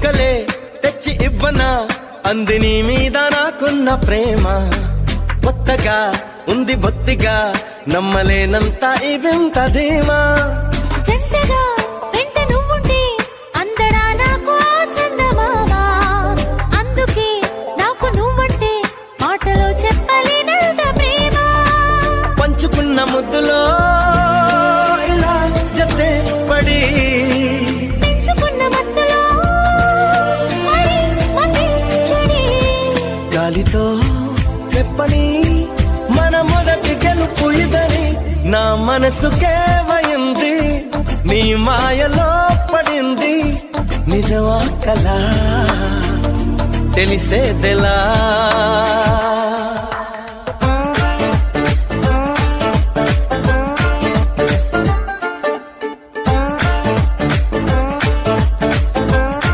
చుక్కలే తెచ్చి ఇవ్వనా అంది నీ మీద నాకున్న ప్రేమ కొత్తగా ఉంది బొత్తిగా నమ్మలేనంత ఈ వింత ధీమా జంటగా వెంట నువ్వుంటే అందడా నాకు ఆ చందమామ అందుకే నాకు నువ్వంటే మాటలో చెప్పలేనంత ప్రేమ పంచుకున్న ముద్దులో ఇలా జతే పడి పెంచుకున్న మత్తులో మరి మతి చెడి గాలితో చెప్పని మన మొదటి గెలుపు ఇదని నా మనసుకే వయింది నీ మాయలో పడింది నిజమా కలా తెలిసేదెలా